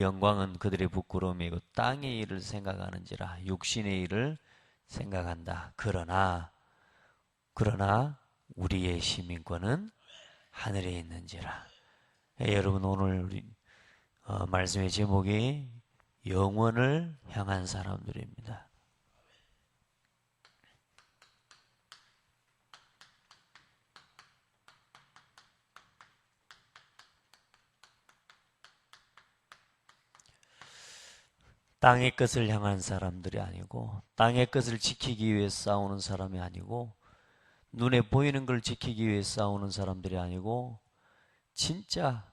영광은 그들의 부끄러움이고 땅의 일을 생각하는지라 육신의 일을 생각한다. 그러나 우리의 시민권은 하늘에 있는지라. 여러분 오늘 우리 말씀의 제목이 영원을 향한 사람들입니다. 땅의 것을 향한 사람들이 아니고 땅의 것을 지키기 위해 싸우는 사람이 아니고 눈에 보이는 걸 지키기 위해 싸우는 사람들이 아니고 진짜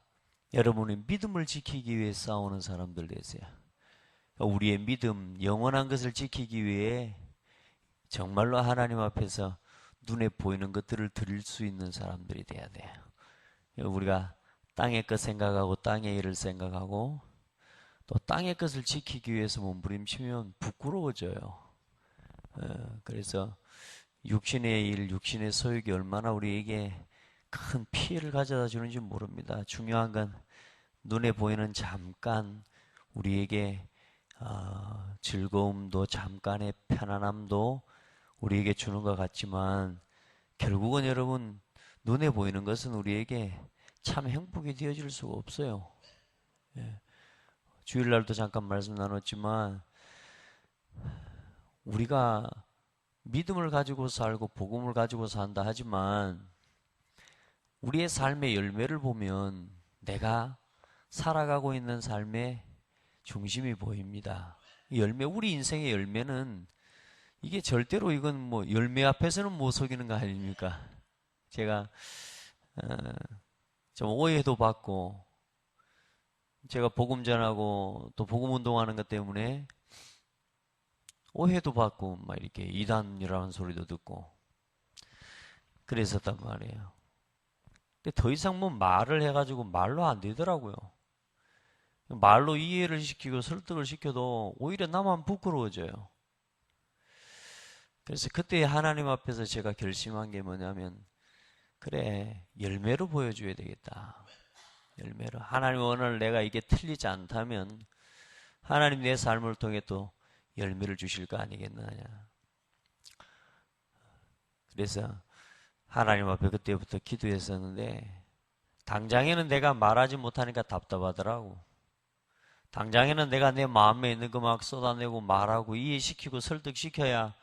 여러분의 믿음을 지키기 위해 싸우는 사람들 되세요. 우리의 믿음, 영원한 것을 지키기 위해 정말로 하나님 앞에서 눈에 보이는 것들을 드릴 수 있는 사람들이 돼야 돼요. 우리가 땅의 것 생각하고 땅의 일을 생각하고 또 땅의 것을 지키기 위해서 몸부림치면 부끄러워져요. 그래서 육신의 일, 육신의 소욕이 얼마나 우리에게 큰 피해를 가져다 주는지 모릅니다. 중요한 건 눈에 보이는 잠깐 우리에게 즐거움도 잠깐의 편안함도 우리에게 주는 것 같지만 결국은 여러분 눈에 보이는 것은 우리에게 참 행복이 되어질 수가 없어요. 주일날도 잠깐 말씀 나눴지만 우리가 믿음을 가지고 살고 복음을 가지고 산다 하지만 우리의 삶의 열매를 보면 내가 살아가고 있는 삶의 중심이 보입니다. 열매, 우리 인생의 열매는 이게 절대로 이건 뭐 열매 앞에서는 못 속이는 거 아닙니까? 제가 좀 오해도 받고 제가 복음 전하고 또 복음 운동하는 것 때문에 오해도 받고 막 이렇게 이단이라는 소리도 듣고 그랬었단 말이에요. 근데 더 이상 뭐 말을 해가지고 말로 안 되더라고요. 말로 이해를 시키고 설득을 시켜도 오히려 나만 부끄러워져요. 그래서 그때 하나님 앞에서 제가 결심한 게 뭐냐면 그래 열매로 보여줘야 되겠다. 열매로. 하나님 오늘 내가 이게 틀리지 않다면 하나님 내 삶을 통해 또 열매를 주실 거 아니겠느냐. 그래서 하나님 앞에 그때부터 기도했었는데 당장에는 내가 말하지 못하니까 답답하더라고. 당장에는 내가 내 마음에 있는 거 막 쏟아내고 말하고 이해시키고 설득시켜야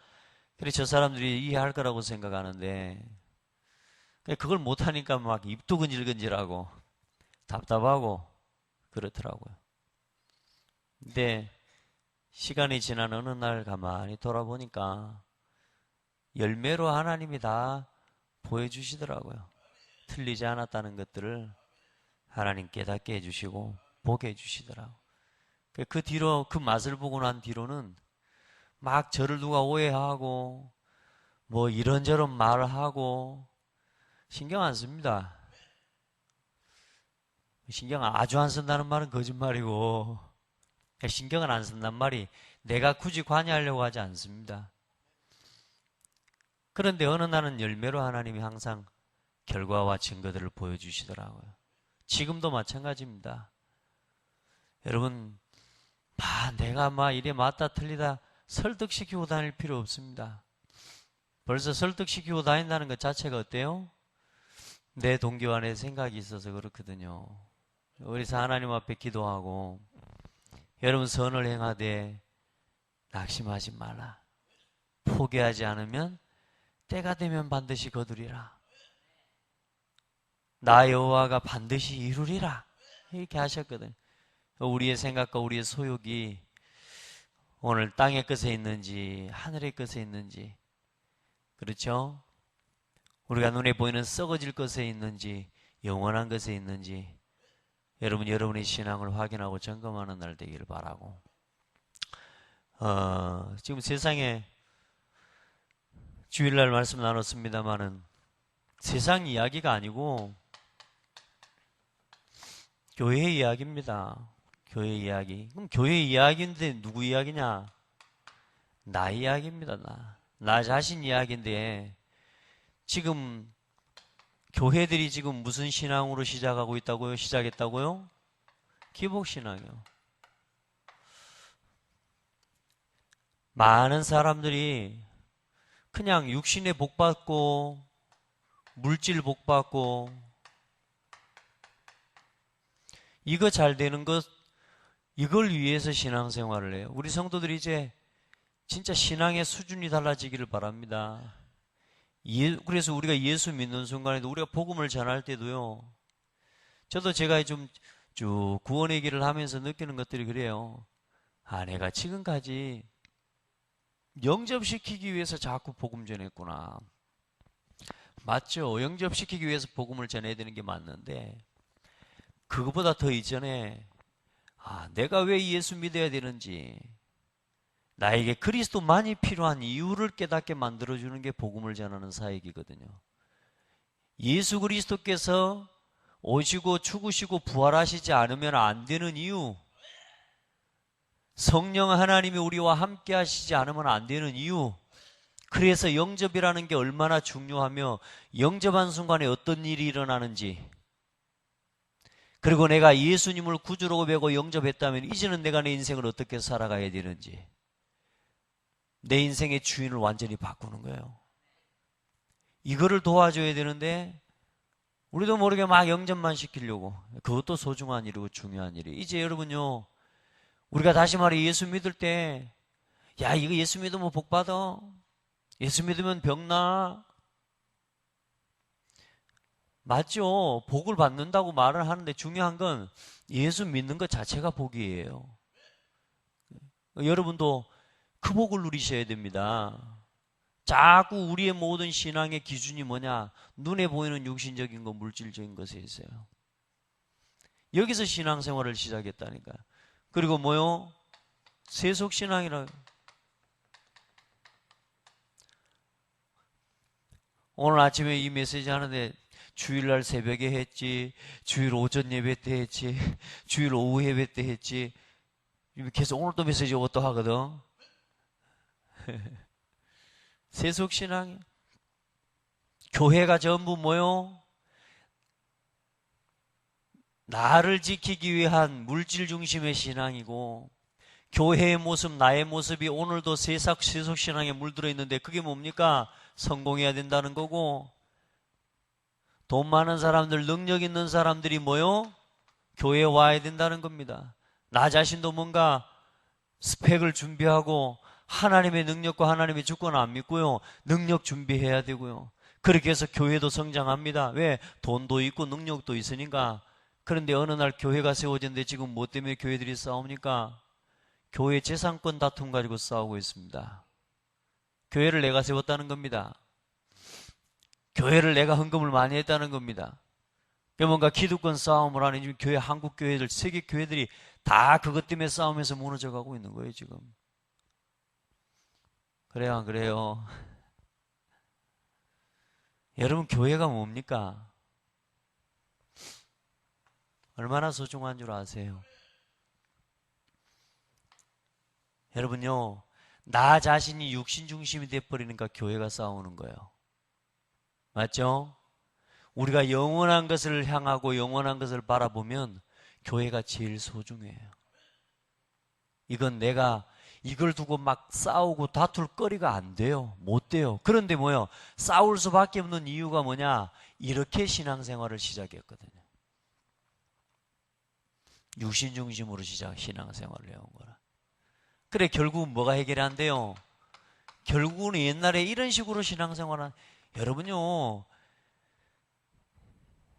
그래 저 사람들이 이해할 거라고 생각하는데 그걸 못하니까 막 입도 근질근질하고 답답하고 그렇더라고요. 근데 시간이 지난 어느 날 가만히 돌아보니까 열매로 하나님이 다 보여주시더라고요. 틀리지 않았다는 것들을 하나님 깨닫게 해주시고 보게 해주시더라고요. 그 뒤로 그 맛을 보고 난 뒤로는 막 저를 누가 오해하고 뭐 이런저런 말을 하고 신경 안 씁니다. 신경 아주 안 쓴다는 말은 거짓말이고 신경을 안 쓴단 말이 내가 굳이 관여하려고 하지 않습니다. 그런데 어느 날은 열매로 하나님이 항상 결과와 증거들을 보여주시더라고요. 지금도 마찬가지입니다. 여러분 내가 이래 맞다 틀리다 설득시키고 다닐 필요 없습니다. 벌써 설득시키고 다닌다는 것 자체가 어때요? 내 동기와 내 생각이 있어서 그렇거든요. 그래서 하나님 앞에 기도하고 여러분 선을 행하되 낙심하지 말라. 포기하지 않으면 때가 되면 반드시 거두리라. 나 여호와가 반드시 이루리라. 이렇게 하셨거든요. 우리의 생각과 우리의 소욕이 오늘 땅의 것에 있는지 하늘의 것에 있는지 그렇죠? 우리가 눈에 보이는 썩어질 것에 있는지 영원한 것에 있는지 여러분의 신앙을 확인하고 점검하는 날 되기를 바라고 지금 세상에 주일날 말씀 나눴습니다마는 세상 이야기가 아니고 교회 이야기입니다. 교회 이야기. 그럼 교회 이야기인데 누구 이야기냐? 나 이야기입니다. 나 자신 이야기인데 지금 교회들이 지금 무슨 신앙으로 시작하고 있다고요? 시작했다고요? 기복신앙이요. 많은 사람들이 그냥 육신의 복 받고 물질 복 받고 이거 잘 되는 것, 이걸 위해서 신앙생활을 해요. 우리 성도들이 이제 진짜 신앙의 수준이 달라지기를 바랍니다. 그래서 우리가 예수 믿는 순간에도 우리가 복음을 전할 때도요, 저도 제가 좀 쭉 구원의 길을 하면서 느끼는 것들이 그래요. 아, 내가 지금까지 영접시키기 위해서 자꾸 복음 전했구나. 맞죠? 영접시키기 위해서 복음을 전해야 되는 게 맞는데, 그거보다 더 이전에, 아, 내가 왜 예수 믿어야 되는지, 나에게 그리스도만이 필요한 이유를 깨닫게 만들어주는 게 복음을 전하는 사역이거든요. 예수 그리스도께서 오시고 죽으시고 부활하시지 않으면 안 되는 이유, 성령 하나님이 우리와 함께 하시지 않으면 안 되는 이유, 그래서 영접이라는 게 얼마나 중요하며 영접한 순간에 어떤 일이 일어나는지, 그리고 내가 예수님을 구주로 고백하고 영접했다면 이제는 내가 내 인생을 어떻게 살아가야 되는지, 내 인생의 주인을 완전히 바꾸는 거예요. 이거를 도와줘야 되는데 우리도 모르게 막 영접만 시키려고, 그것도 소중한 일이고 중요한 일이에요. 이제 여러분요, 우리가 다시 말해 예수 믿을 때, 야, 이거 예수 믿으면 복 받아, 예수 믿으면 병 나, 맞죠? 복을 받는다고 말을 하는데 중요한 건 예수 믿는 것 자체가 복이에요. 여러분도 그 복을 누리셔야 됩니다. 자꾸 우리의 모든 신앙의 기준이 뭐냐? 눈에 보이는 육신적인 것, 물질적인 것에 있어요. 여기서 신앙생활을 시작했다니까요. 그리고 뭐요? 세속신앙이라. 오늘 아침에 이 메시지 하는데 주일날 새벽에 했지, 주일 오전 예배 때 했지, 주일 오후 예배 때 했지, 계속 오늘 또 메시지 오고 또 하거든. 세속신앙이. 교회가 전부 뭐요? 나를 지키기 위한 물질 중심의 신앙이고, 교회의 모습, 나의 모습이 오늘도 세속신앙에 물들어 있는데 그게 뭡니까? 성공해야 된다는 거고, 돈 많은 사람들, 능력 있는 사람들이 뭐요? 교회에 와야 된다는 겁니다. 나 자신도 뭔가 스펙을 준비하고 하나님의 능력과 하나님의 주권을 안 믿고요, 능력 준비해야 되고요. 그렇게 해서 교회도 성장합니다. 왜? 돈도 있고 능력도 있으니까. 그런데 어느 날 교회가 세워졌는데 지금 뭐 때문에 교회들이 싸웁니까? 교회 재산권 다툼 가지고 싸우고 있습니다. 교회를 내가 세웠다는 겁니다. 교회를 내가 헌금을 많이 했다는 겁니다. 뭔가 기득권 싸움을 하는 지금 교회, 한국 교회들, 세계 교회들이 다 그것 때문에 싸우면서 무너져 가고 있는 거예요, 지금. 그래요, 안 그래요? 여러분, 교회가 뭡니까? 얼마나 소중한 줄 아세요? 여러분요, 나 자신이 육신 중심이 돼버리니까 교회가 싸우는 거예요. 맞죠? 우리가 영원한 것을 향하고 영원한 것을 바라보면 교회가 제일 소중해요. 이건 내가 이걸 두고 막 싸우고 다툴 거리가 안 돼요. 못 돼요. 그런데 뭐요? 싸울 수밖에 없는 이유가 뭐냐? 이렇게 신앙생활을 시작했거든요. 육신 중심으로 신앙생활을 해온 거라. 그래, 결국은 뭐가 해결이 안 돼요? 결국은 옛날에 이런 식으로 신앙생활한, 여러분요,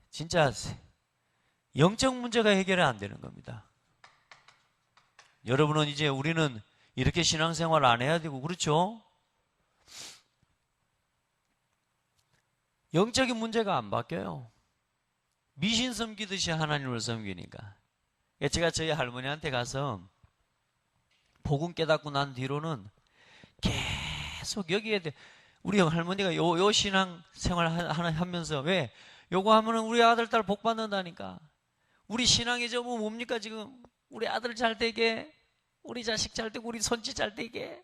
진짜 영적 문제가 해결이 안 되는 겁니다. 여러분은 이제 우리는 이렇게 신앙생활 안 해야 되고, 그렇죠? 영적인 문제가 안 바뀌어요. 미신 섬기듯이 하나님을 섬기니까. 제가 저희 할머니한테 가서 복음 깨닫고 난 뒤로는 계속 여기에 우리 할머니가 요 신앙 생활 하면서, 왜? 요거 하면은 우리 아들, 딸 복 받는다니까. 우리 신앙의 점은 뭡니까, 지금? 우리 아들 잘 되게, 우리 자식 잘 되고, 우리 손주 잘 되게.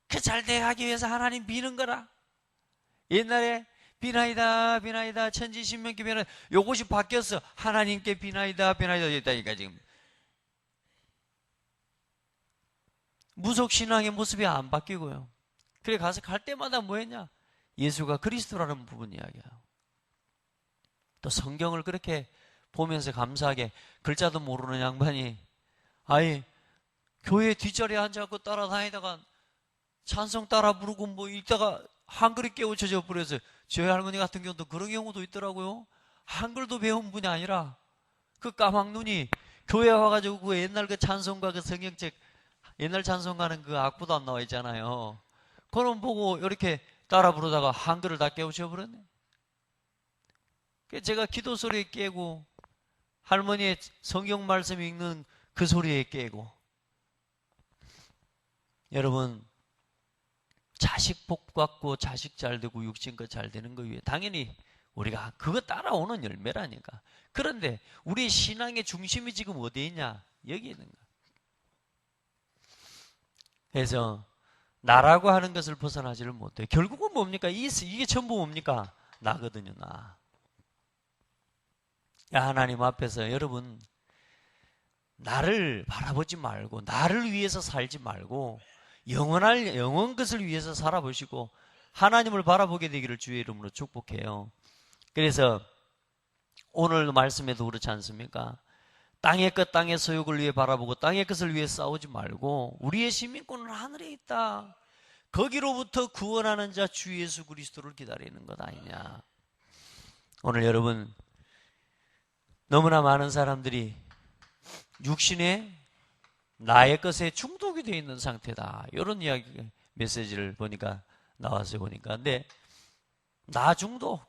그 잘 되게 하기 위해서 하나님 비는 거라. 옛날에 비나이다, 비나이다, 천지신명기 비나이다. 요것이 바뀌었어. 하나님께 비나이다, 비나이다 했다니까, 지금. 무속신앙의 모습이 안 바뀌고요. 그래 가서 갈 때마다 뭐 했냐? 예수가 그리스도라는 부분 이야기해요. 또 성경을 그렇게 보면서 감사하게 글자도 모르는 양반이 아예 교회 뒷자리에 앉아갖고 따라다니다가 찬송 따라 부르고 뭐 읽다가 한글이 깨우쳐져 버려서 저희 할머니 같은 경우도 그런 경우도 있더라고요. 한글도 배운 분이 아니라 그 까막눈이 교회 와가지고 그 옛날 그 찬송가 그 성경책 옛날 찬송가는 그 악보도 안 나와 있잖아요. 그런 보고 이렇게 따라 부르다가 한글을 다 깨우쳐 버렸네. 제가 기도 소리에 깨고 할머니의 성경 말씀 읽는 그 소리에 깨고. 여러분, 자식 복 받고 자식 잘 되고 육신껏 잘 되는 거 위해 당연히 우리가 그거 따라오는 열매라니까. 그런데 우리의 신앙의 중심이 지금 어디에 있냐? 여기 있는 거야. 그래서 나라고 하는 것을 벗어나지를 못해. 결국은 뭡니까? 이게 전부 뭡니까? 나거든요, 나. 야, 하나님 앞에서 여러분, 나를 바라보지 말고 나를 위해서 살지 말고 영원 것을 위해서 살아보시고 하나님을 바라보게 되기를 주의 이름으로 축복해요. 그래서 오늘 말씀에도 그렇지 않습니까? 땅의 것 땅의 소욕을 위해 바라보고 땅의 것을 위해 싸우지 말고 우리의 시민권은 하늘에 있다. 거기로부터 구원하는 자 주 예수 그리스도를 기다리는 것 아니냐. 오늘 여러분, 너무나 많은 사람들이 육신에 나의 것에 중독이 되어 있는 상태다. 이런 이야기 메시지를 보니까 나와서 보니까. 근데 나 중독.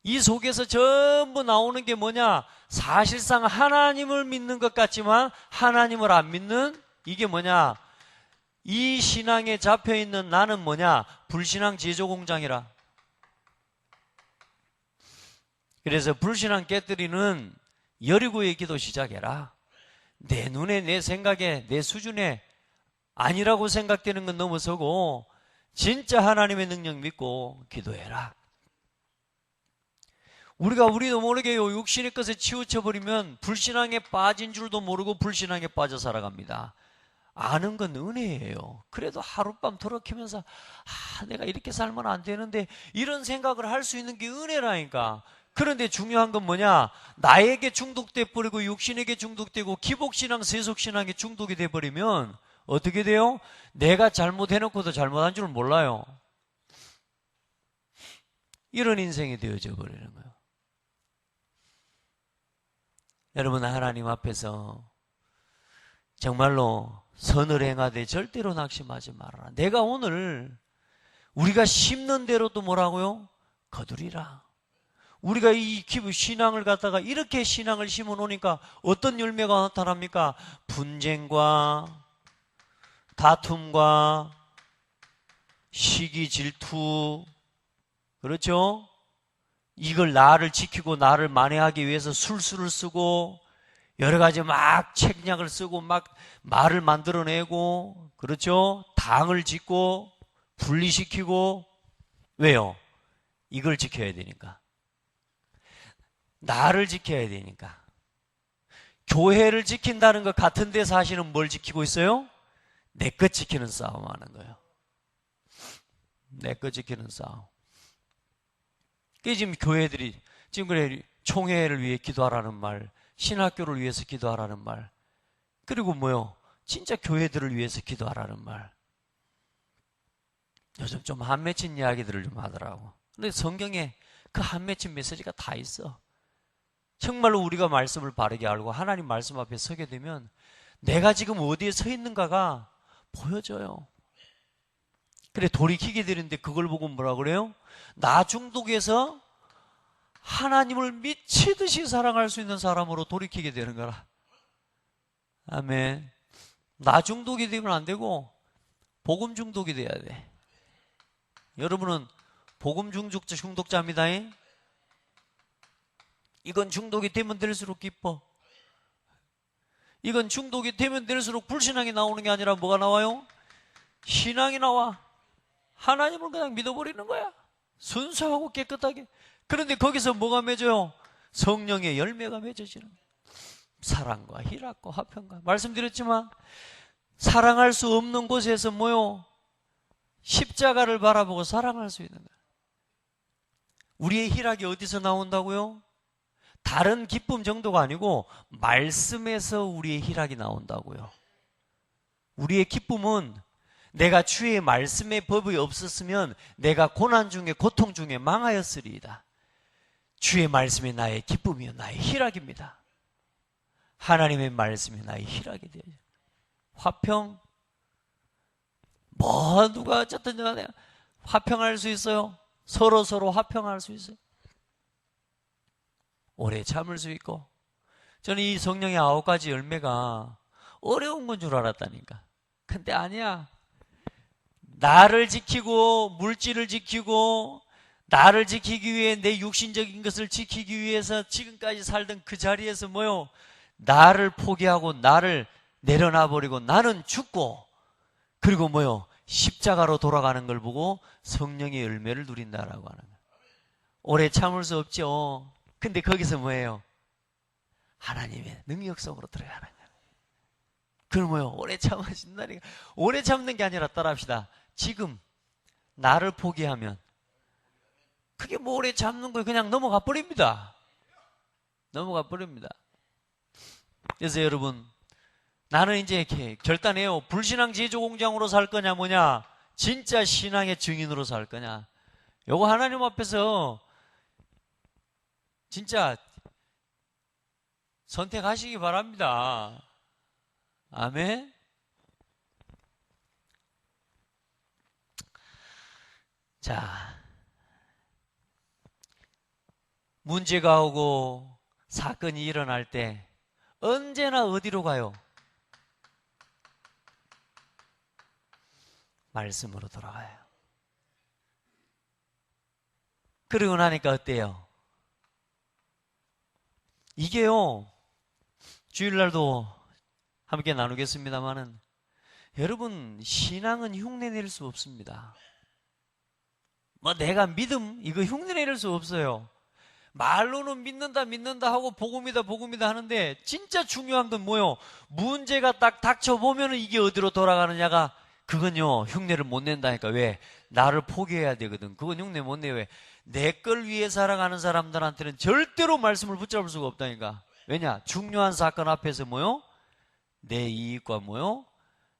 이 속에서 전부 나오는 게 뭐냐? 사실상 하나님을 믿는 것 같지만 하나님을 안 믿는 이게 뭐냐? 이 신앙에 잡혀 있는 나는 뭐냐? 불신앙 제조 공장이라. 그래서 불신앙 깨뜨리는 여리고의 기도 시작해라. 내 눈에, 내 생각에, 내 수준에 아니라고 생각되는 건 넘어서고 진짜 하나님의 능력 믿고 기도해라. 우리도 모르게 육신의 것에 치우쳐버리면 불신앙에 빠진 줄도 모르고 불신앙에 빠져 살아갑니다. 아는 건 은혜예요. 그래도 하룻밤 더럽히면서 내가 이렇게 살면 안 되는데 이런 생각을 할 수 있는 게 은혜라니까. 그런데 중요한 건 뭐냐? 나에게 중독돼 버리고 육신에게 중독되고 기복신앙, 세속신앙에 중독이 돼 버리면 어떻게 돼요? 내가 잘못해놓고도 잘못한 줄 몰라요. 이런 인생이 되어져 버리는 거예요. 여러분, 하나님 앞에서 정말로 선을 행하되 절대로 낙심하지 말아라. 내가 오늘 우리가 심는 대로도 뭐라고요? 거두리라. 우리가 이 신앙을 갖다가 이렇게 신앙을 심어 놓으니까 어떤 열매가 나타납니까? 분쟁과 다툼과 시기 질투, 그렇죠? 이걸 나를 지키고 나를 만회하기 위해서 술수를 쓰고 여러 가지 막 책략을 쓰고 막 말을 만들어내고, 그렇죠? 당을 짓고 분리시키고. 왜요? 이걸 지켜야 되니까. 나를 지켜야 되니까. 교회를 지킨다는 것 같은데 사실은 뭘 지키고 있어요? 내 것 지키는 싸움 하는 거예요. 내 것 지키는 싸움. 그게 지금 교회들이 지금 그래 총회를 위해 기도하라는 말, 신학교를 위해서 기도하라는 말, 그리고 뭐요? 진짜 교회들을 위해서 기도하라는 말. 요즘 좀 한 맺힌 이야기들을 좀 하더라고. 근데 성경에 그 한 맺힌 메시지가 다 있어. 정말로 우리가 말씀을 바르게 알고 하나님 말씀 앞에 서게 되면 내가 지금 어디에 서 있는가가 보여져요. 그래 돌이키게 되는데 그걸 보고 뭐라 그래요? 나 중독에서 하나님을 미치듯이 사랑할 수 있는 사람으로 돌이키게 되는 거라. 아멘. 나 중독이 되면 안 되고 복음 중독이 돼야 돼. 여러분은 복음 중독자입니다. 이건 중독이 되면 될수록 기뻐. 이건 중독이 되면 될수록 불신앙이 나오는 게 아니라 뭐가 나와요? 신앙이 나와. 하나님을 그냥 믿어버리는 거야. 순수하고 깨끗하게. 그런데 거기서 뭐가 맺어요? 성령의 열매가 맺어지는 거야. 사랑과 희락과 화평과. 말씀드렸지만 사랑할 수 없는 곳에서 뭐요? 십자가를 바라보고 사랑할 수 있는 거예요. 우리의 희락이 어디서 나온다고요? 다른 기쁨 정도가 아니고 말씀에서 우리의 희락이 나온다고요. 우리의 기쁨은 내가 주의 말씀의 법이 없었으면 내가 고난 중에 고통 중에 망하였으리이다. 주의 말씀이 나의 기쁨이요 나의 희락입니다. 하나님의 말씀이 나의 희락이 되어요. 화평 누가 어쨌든 간에 화평할 수 있어요. 서로 화평할 수 있어요. 오래 참을 수 있고. 저는 이 성령의 9가지 열매가 어려운 건 줄 알았다니까. 근데 아니야. 나를 지키고 물질을 지키고 나를 지키기 위해 내 육신적인 것을 지키기 위해서 지금까지 살던 그 자리에서 뭐요? 나를 포기하고 나를 내려놔버리고 나는 죽고 그리고 뭐요? 십자가로 돌아가는 걸 보고 성령의 열매를 누린다라고 하는 거예요. 오래 참을 수 없죠. 근데 거기서 뭐예요? 하나님의 능력 속으로 들어가는 거예요. 그럼 뭐요? 오래 참으신다니까. 오래 참는 게 아니라 따라합시다. 지금 나를 포기하면 그게 뭐 오래 참는 거예요. 그냥 넘어가 버립니다. 넘어가 버립니다. 그래서 여러분 나는 이제 이렇게 결단해요. 불신앙 제조공장으로 살 거냐 뭐냐 진짜 신앙의 증인으로 살 거냐. 요거 하나님 앞에서 진짜 선택하시기 바랍니다. 아멘. 자, 문제가 오고 사건이 일어날 때 언제나 어디로 가요? 말씀으로 돌아가요. 그러고 나니까 어때요? 이게요, 주일날도 함께 나누겠습니다만은 여러분 신앙은 흉내낼 수 없습니다. 내가 믿음 이거 흉내낼 수 없어요. 말로는 믿는다 하고 복음이다 하는데 진짜 중요한 건 뭐요? 문제가 딱 닥쳐보면 이게 어디로 돌아가느냐가 그건요 흉내를 못 낸다니까. 왜? 나를 포기해야 되거든. 그건 흉내 못 내. 왜? 내 걸 위해 살아가는 사람들한테는 절대로 말씀을 붙잡을 수가 없다니까. 왜냐? 중요한 사건 앞에서 뭐요? 내 이익과 뭐요?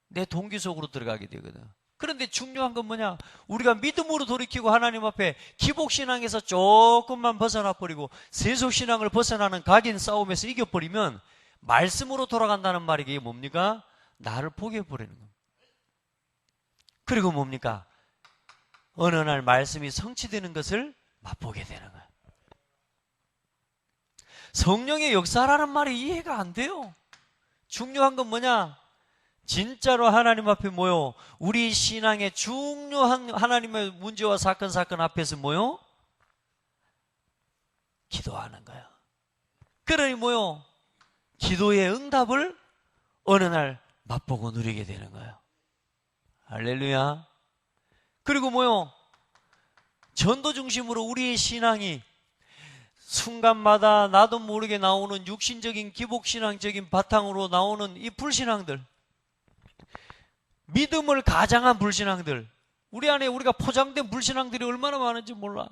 내 동기 속으로 들어가게 되거든. 그런데 중요한 건 뭐냐? 우리가 믿음으로 돌이키고 하나님 앞에 기복신앙에서 조금만 벗어나 버리고 세속신앙을 벗어나는 각인 싸움에서 이겨버리면 말씀으로 돌아간다는 말이 이게 뭡니까? 나를 포기해버리는 겁니다. 그리고 뭡니까? 어느 날 말씀이 성취되는 것을 맛보게 되는 거예요. 성령의 역사라는 말이 이해가 안 돼요. 중요한 건 뭐냐? 진짜로 하나님 앞에 모여 우리 신앙의 중요한 하나님의 문제와 사건 앞에서 모여 기도하는 거예요. 그러니 뭐요? 기도의 응답을 어느 날 맛보고 누리게 되는 거예요. 할렐루야. 그리고 뭐요? 전도 중심으로 우리의 신앙이 순간마다 나도 모르게 나오는 육신적인 기복신앙적인 바탕으로 나오는 이 불신앙들, 믿음을 가장한 불신앙들, 우리 안에 우리가 포장된 불신앙들이 얼마나 많은지 몰라.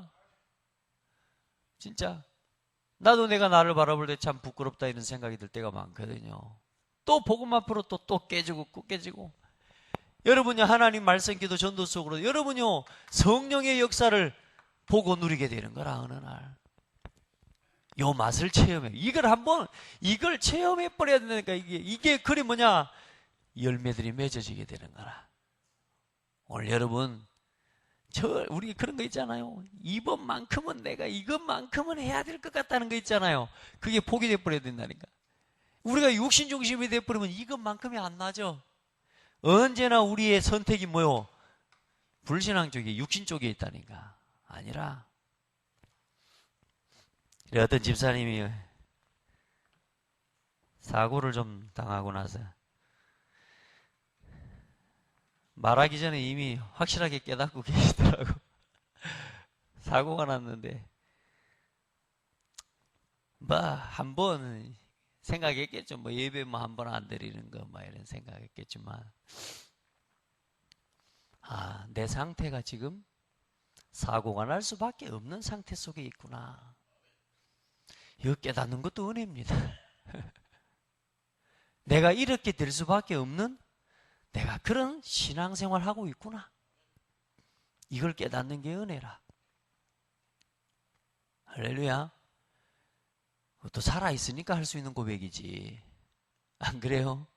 진짜 나도 내가 나를 바라볼 때 참 부끄럽다 이런 생각이 들 때가 많거든요. 또 복음 앞으로 또 깨지고 깨지고. 여러분이 하나님 말씀 기도 전도 속으로 여러분요 성령의 역사를 보고 누리게 되는 거라. 어느 날 요 맛을 체험해. 이걸 체험해 버려야 된다니까. 이게 그리 뭐냐? 열매들이 맺어지게 되는 거라. 오늘 여러분 우리 그런 거 있잖아요. 이번만큼은 내가 이것만큼은 해야 될 것 같다는 거 있잖아요. 그게 포기돼 버려야 된다니까. 우리가 육신 중심이 돼 버리면 이것만큼이 안 나죠. 언제나 우리의 선택이 뭐요? 불신앙 쪽에 육신 쪽에 있다니까. 아니라 어떤 집사님이 사고를 좀 당하고 나서 말하기 전에 이미 확실하게 깨닫고 계시더라고. 사고가 났는데 한번 생각했겠죠. 뭐 예배 뭐 한 번 안 드리는 거 뭐 이런 생각했겠지만, 내 상태가 지금 사고가 날 수밖에 없는 상태 속에 있구나. 이거 깨닫는 것도 은혜입니다. 내가 이렇게 될 수밖에 없는 내가 그런 신앙생활을 하고 있구나. 이걸 깨닫는 게 은혜라. 할렐루야. 그것도 살아있으니까 할 수 있는 고백이지. 안 그래요?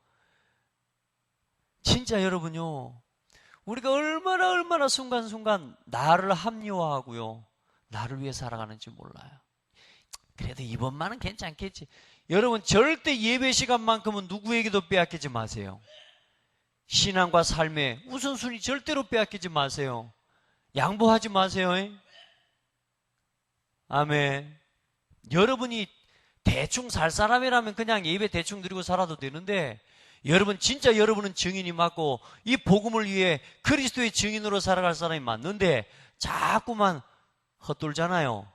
진짜 여러분요, 우리가 얼마나 순간순간 나를 합리화하고요, 나를 위해 살아가는지 몰라요. 그래도 이번만은 괜찮겠지. 여러분, 절대 예배 시간만큼은 누구에게도 빼앗기지 마세요. 신앙과 삶의 우선순위 절대로 빼앗기지 마세요. 양보하지 마세요. 아멘. 여러분이 대충 살 사람이라면 그냥 예배 대충 드리고 살아도 되는데, 여러분 진짜 여러분은 증인이 맞고 이 복음을 위해 그리스도의 증인으로 살아갈 사람이 맞는데 자꾸만 헛돌잖아요.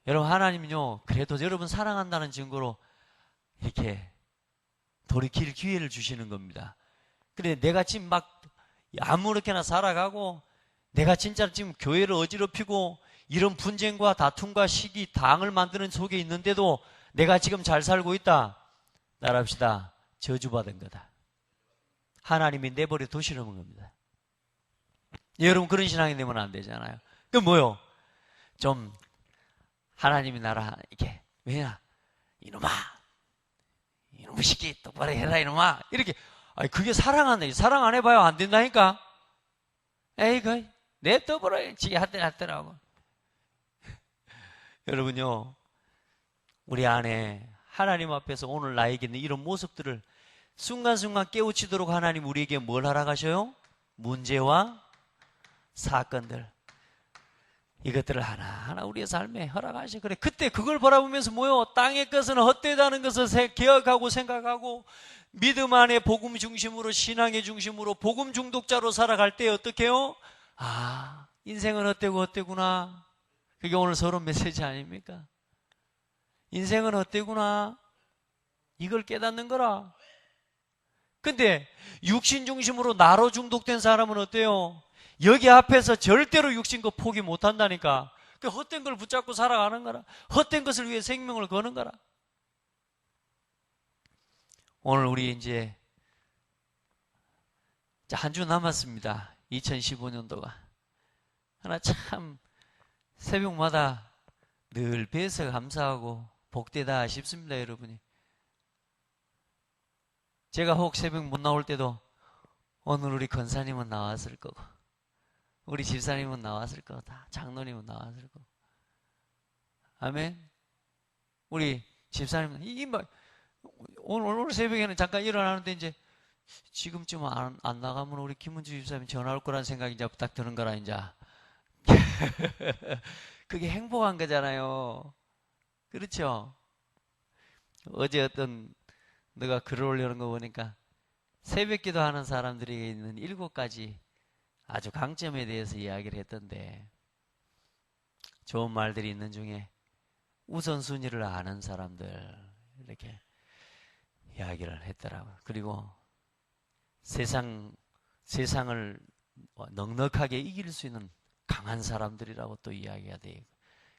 여러분, 하나님은요, 그래도 여러분 사랑한다는 증거로 이렇게 돌이킬 기회를 주시는 겁니다. 그래, 내가 지금 막 아무렇게나 살아가고 내가 진짜 지금 교회를 어지럽히고 이런 분쟁과 다툼과 시기, 당을 만드는 속에 있는데도 내가 지금 잘 살고 있다. 나랍시다. 저주받은 거다. 하나님이 내버려 두시는 겁니다. 여러분, 그런 신앙이 되면 안 되잖아요. 그 뭐요? 좀 하나님이 나라 이렇게, 왜냐, 이놈아, 이놈의 새끼 똑바로 해라 이놈아, 이렇게. 그게 사랑 안 해봐요 안 된다니까. 에이, 냅둬버려. 지게 하더라고. 여러분요, 우리 안에 하나님 앞에서 오늘 나에게 있는 이런 모습들을 순간순간 깨우치도록 하나님 우리에게 뭘 하라 가셔요? 문제와 사건들, 이것들을 하나하나 우리의 삶에 허락하셔. 그래, 그때 그걸 바라보면서 뭐요? 땅의 것은 헛되다는 것을 기억하고 생각하고 믿음 안에 복음 중심으로, 신앙의 중심으로 복음 중독자로 살아갈 때 어떻게 해요? 인생은 헛되구나. 그게 오늘 서론 메시지 아닙니까? 인생은 헛되구나. 이걸 깨닫는 거라. 근데 육신 중심으로 나로 중독된 사람은 어때요? 여기 앞에서 절대로 육신 거 포기 못 한다니까. 그 헛된 걸 붙잡고 살아가는 거라. 헛된 것을 위해 생명을 거는 거라. 오늘 우리 이제 한 주 남았습니다. 2015년도가. 하나 참 새벽마다 늘 뵈서 감사하고 복되다 싶습니다, 여러분이. 제가 혹 새벽 못 나올 때도 오늘 우리 권사님은 나왔을 거고, 우리 집사님은 나왔을 거다. 장로님은 나왔을 거고. 아멘. 우리 집사님은 오늘 새벽에는 잠깐 일어나는데 이제 지금쯤 안 나가면 우리 김은주 집사님 전화 올 거라는 생각이 이제 딱 드는 거라 이제. 그게 행복한 거잖아요. 그렇죠? 어제 어떤 너가 글을 올리는 거 보니까 새벽 기도하는 사람들에게 있는 7가지 아주 강점에 대해서 이야기를 했던데, 좋은 말들이 있는 중에 우선순위를 아는 사람들, 이렇게 이야기를 했더라고요. 그리고 세상을 넉넉하게 이길 수 있는 강한 사람들이라고 또 이야기가 되고,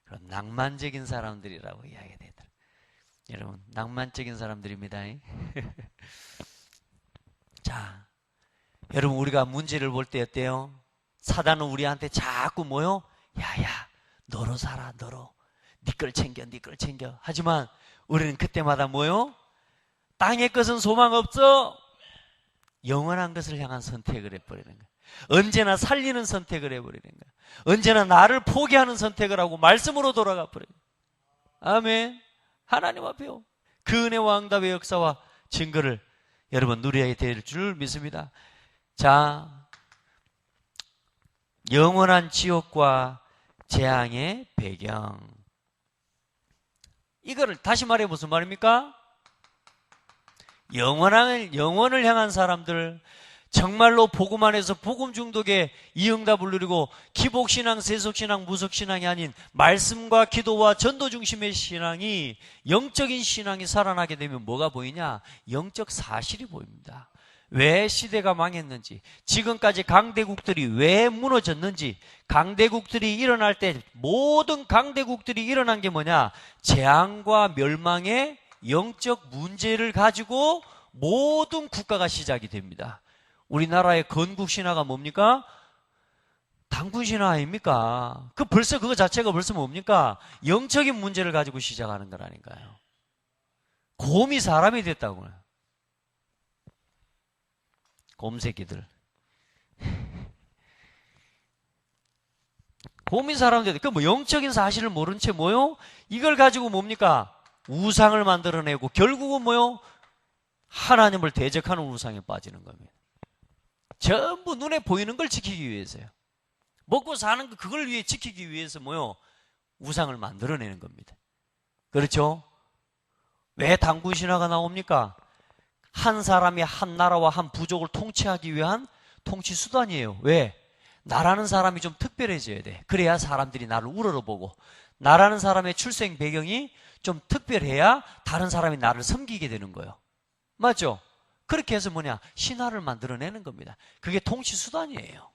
그런 낭만적인 사람들이라고 이야기가 되더라고요. 여러분, 낭만적인 사람들입니다. 자, 여러분, 우리가 문제를 볼 때 어때요? 사단은 우리한테 자꾸 뭐요? 야야, 너로 살아, 너로. 네 걸 챙겨, 네 걸 챙겨. 하지만 우리는 그때마다 뭐요? 땅의 것은 소망 없어. 영원한 것을 향한 선택을 해버리는 거야. 언제나 살리는 선택을 해버리는 거야. 언제나 나를 포기하는 선택을 하고 말씀으로 돌아가 버려요. 아멘. 하나님 앞에요. 그 은혜와 응답의 역사와 증거를 여러분 누려야 될 줄 믿습니다. 자, 영원한 지옥과 재앙의 배경. 이거를 다시 말해 무슨 말입니까? 영원을 향한 사람들, 정말로 복음 안에서 복음 중독에 이응답을 누리고 기복신앙, 세속신앙, 무속신앙이 아닌 말씀과 기도와 전도 중심의 신앙이, 영적인 신앙이 살아나게 되면 뭐가 보이냐? 영적 사실이 보입니다. 왜 시대가 망했는지, 지금까지 강대국들이 왜 무너졌는지, 강대국들이 일어날 때 모든 강대국들이 일어난 게 뭐냐? 재앙과 멸망의 영적 문제를 가지고 모든 국가가 시작이 됩니다. 우리나라의 건국신화가 뭡니까? 당군신화 아닙니까? 벌써 그거 자체가 벌써 뭡니까? 영적인 문제를 가지고 시작하는 거라니까요. 곰이 사람이 됐다고요. 곰새끼들. 곰이 사람 됐다. 뭐 영적인 사실을 모른 채 뭐요? 이걸 가지고 뭡니까? 우상을 만들어내고 결국은 뭐요? 하나님을 대적하는 우상에 빠지는 겁니다. 전부 눈에 보이는 걸 지키기 위해서요. 먹고 사는 거 그걸 위해 지키기 위해서 뭐요? 우상을 만들어내는 겁니다. 그렇죠? 왜 당군신화가 나옵니까? 한 사람이 한 나라와 한 부족을 통치하기 위한 통치 수단이에요. 왜? 나라는 사람이 좀 특별해져야 돼. 그래야 사람들이 나를 우러러보고, 나라는 사람의 출생 배경이 좀 특별해야 다른 사람이 나를 섬기게 되는 거예요. 맞죠? 그렇게 해서 뭐냐? 신화를 만들어내는 겁니다. 그게 통치 수단이에요.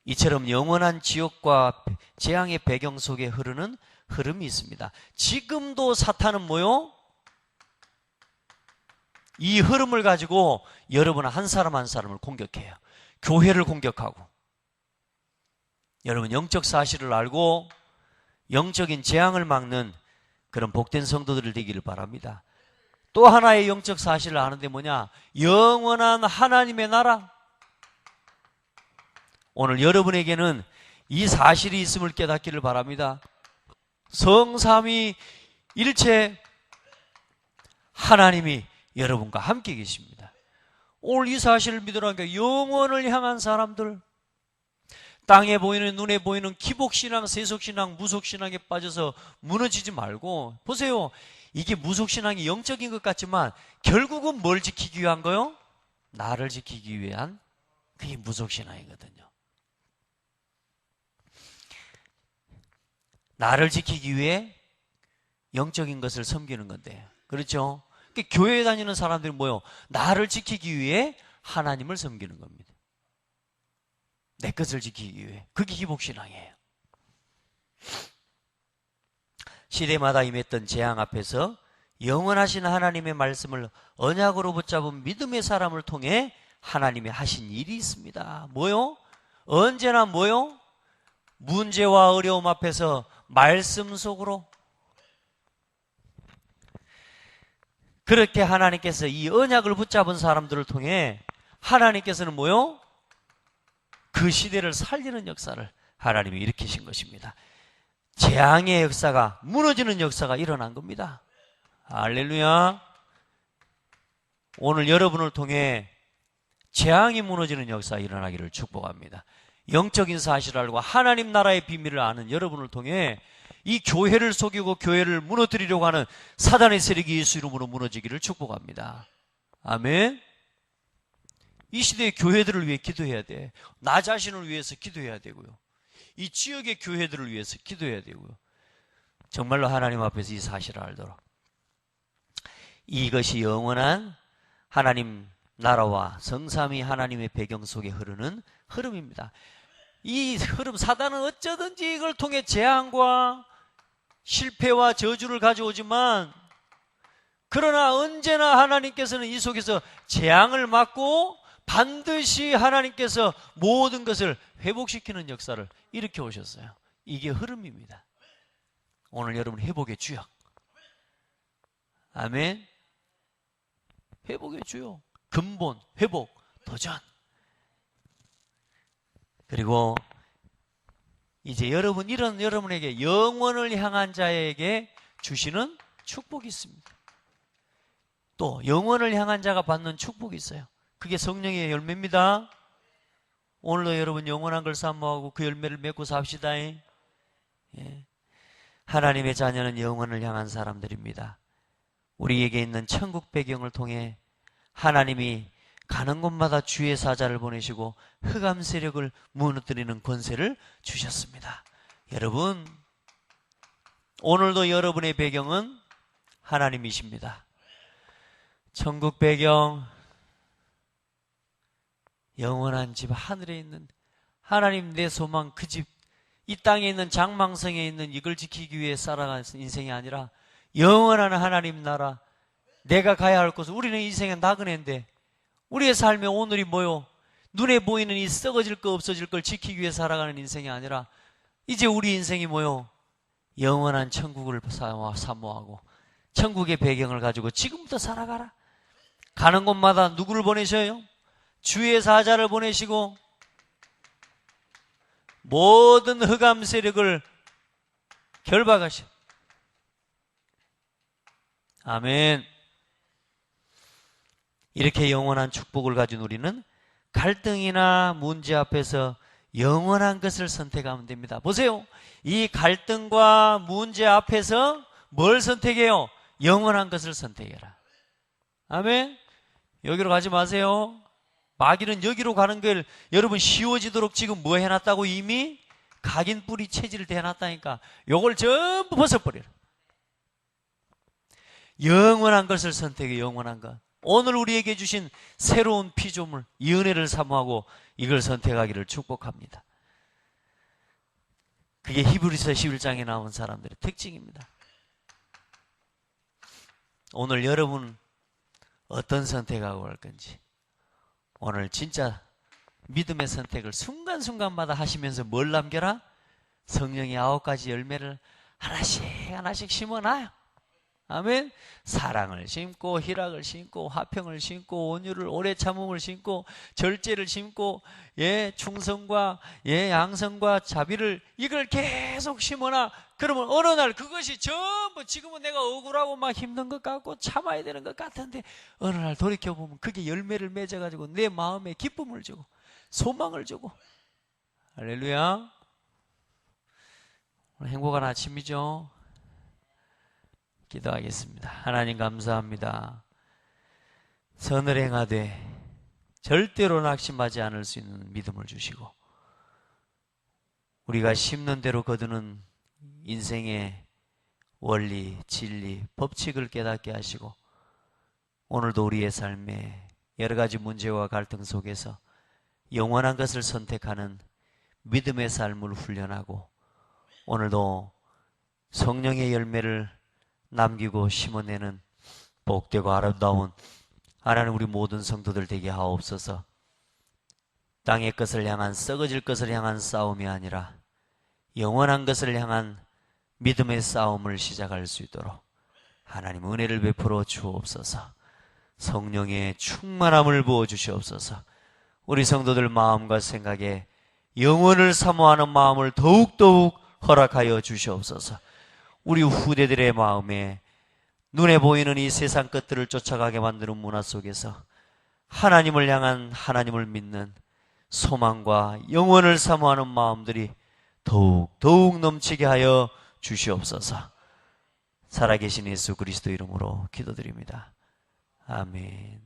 이처럼 영원한 지옥과 재앙의 배경 속에 흐르는 흐름이 있습니다. 지금도 사탄은 뭐요? 이 흐름을 가지고 여러분 한 사람 한 사람을 공격해요. 교회를 공격하고. 여러분 영적 사실을 알고 영적인 재앙을 막는 그런 복된 성도들 되기를 바랍니다. 또 하나의 영적 사실을 아는데 뭐냐? 영원한 하나님의 나라. 오늘 여러분에게는 이 사실이 있음을 깨닫기를 바랍니다. 성삼위 일체 하나님이 여러분과 함께 계십니다. 오늘 이 사실을 믿으라니까 영원을 향한 사람들, 땅에 보이는 눈에 보이는 기복신앙, 세속신앙, 무속신앙에 빠져서 무너지지 말고 보세요. 이게 무속신앙이 영적인 것 같지만 결국은 뭘 지키기 위한 거요? 나를 지키기 위한 그게 무속신앙이거든요. 나를 지키기 위해 영적인 것을 섬기는 건데, 그렇죠? 그러니까 교회에 다니는 사람들이 뭐요? 나를 지키기 위해 하나님을 섬기는 겁니다. 내 것을 지키기 위해. 그게 기복신앙이에요. 시대마다 임했던 재앙 앞에서 영원하신 하나님의 말씀을 언약으로 붙잡은 믿음의 사람을 통해 하나님이 하신 일이 있습니다. 뭐요? 언제나 뭐요? 문제와 어려움 앞에서 말씀 속으로, 그렇게 하나님께서 이 언약을 붙잡은 사람들을 통해 하나님께서는 뭐요? 그 시대를 살리는 역사를 하나님이 일으키신 것입니다. 재앙의 역사가, 무너지는 역사가 일어난 겁니다. 할렐루야. 오늘 여러분을 통해 재앙이 무너지는 역사가 일어나기를 축복합니다. 영적인 사실을 알고 하나님 나라의 비밀을 아는 여러분을 통해 이 교회를 속이고 교회를 무너뜨리려고 하는 사단의 세력이 예수 이름으로 무너지기를 축복합니다. 아멘. 이 시대의 교회들을 위해 기도해야 돼. 나 자신을 위해서 기도해야 되고요. 이 지역의 교회들을 위해서 기도해야 되고요. 정말로 하나님 앞에서 이 사실을 알도록. 이것이 영원한 하나님 나라와 성삼위 하나님의 배경 속에 흐르는 흐름입니다. 이 흐름, 사단은 어쩌든지 이걸 통해 재앙과 실패와 저주를 가져오지만, 그러나 언제나 하나님께서는 이 속에서 재앙을 막고 반드시 하나님께서 모든 것을 회복시키는 역사를 일으켜 오셨어요. 이게 흐름입니다. 오늘 여러분 회복의 주역. 아멘. 회복의 주역. 근본, 회복, 도전. 그리고 이제 여러분에게 영원을 향한 자에게 주시는 축복이 있습니다. 또 영원을 향한 자가 받는 축복이 있어요. 그게 성령의 열매입니다. 오늘도 여러분 영원한 걸 사모하고 그 열매를 맺고 삽시다. 예. 하나님의 자녀는 영원을 향한 사람들입니다. 우리에게 있는 천국 배경을 통해 하나님이 가는 곳마다 주의 사자를 보내시고 흑암 세력을 무너뜨리는 권세를 주셨습니다. 여러분, 오늘도 여러분의 배경은 하나님이십니다. 천국 배경, 영원한 집, 하늘에 있는 하나님 내 소망, 그 집, 이 땅에 있는 장망성에 있는 이걸 지키기 위해 살아가는 인생이 아니라 영원한 하나님 나라, 내가 가야 할 곳은, 우리는 인생의 나그네인데 우리의 삶의 오늘이 뭐요? 눈에 보이는 이 썩어질 거 없어질 걸 지키기 위해 살아가는 인생이 아니라 이제 우리 인생이 뭐요? 영원한 천국을 사모하고 천국의 배경을 가지고 지금부터 살아가라. 가는 곳마다 누구를 보내셔요? 주의 사자를 보내시고 모든 흑암 세력을 결박하셔. 아멘. 이렇게 영원한 축복을 가진 우리는 갈등이나 문제 앞에서 영원한 것을 선택하면 됩니다. 보세요. 이 갈등과 문제 앞에서 뭘 선택해요? 영원한 것을 선택해라. 아멘. 여기로 가지 마세요. 마귀는 여기로 가는 걸 여러분 쉬워지도록 지금 뭐 해놨다고? 이미 각인 뿌리 체질을 대해놨다니까. 요걸 전부 벗어버려라. 영원한 것을 선택해. 영원한 것. 오늘 우리에게 주신 새로운 피조물, 이 은혜를 사모하고 이걸 선택하기를 축복합니다. 그게 히브리서 11장에 나온 사람들의 특징입니다. 오늘 여러분 어떤 선택하고 갈 건지, 오늘 진짜 믿음의 선택을 순간순간마다 하시면서 뭘 남겨라? 성령의 9가지 열매를 하나씩 하나씩 심어놔요. 아멘. 사랑을 심고 희락을 심고 화평을 심고 온유를, 오래 참음을 심고 절제를 심고 충성과 양성과 자비를, 이걸 계속 심어놔. 그러면 어느 날 그것이 전부, 지금은 내가 억울하고 막 힘든 것 같고 참아야 되는 것 같은데 어느 날 돌이켜보면 그게 열매를 맺어가지고 내 마음에 기쁨을 주고 소망을 주고. 할렐루야. 오늘 행복한 아침이죠. 기도하겠습니다. 하나님 감사합니다. 선을 행하되 절대로 낙심하지 않을 수 있는 믿음을 주시고 우리가 심는 대로 거두는 인생의 원리, 진리, 법칙을 깨닫게 하시고 오늘도 우리의 삶에 여러 가지 문제와 갈등 속에서 영원한 것을 선택하는 믿음의 삶을 훈련하고 오늘도 성령의 열매를 남기고 심어내는 복되고 아름다운 하나님 우리 모든 성도들 되게 하옵소서. 땅의 것을 향한, 썩어질 것을 향한 싸움이 아니라 영원한 것을 향한 믿음의 싸움을 시작할 수 있도록 하나님 은혜를 베풀어 주옵소서. 성령의 충만함을 부어 주시옵소서. 우리 성도들 마음과 생각에 영원을 사모하는 마음을 더욱더욱 허락하여 주시옵소서. 우리 후대들의 마음에 눈에 보이는 이 세상 것들을 쫓아가게 만드는 문화 속에서 하나님을 향한, 하나님을 믿는 소망과 영원을 사모하는 마음들이 더욱 넘치게 하여 주시옵소서. 살아계신 예수 그리스도 이름으로 기도드립니다. 아멘.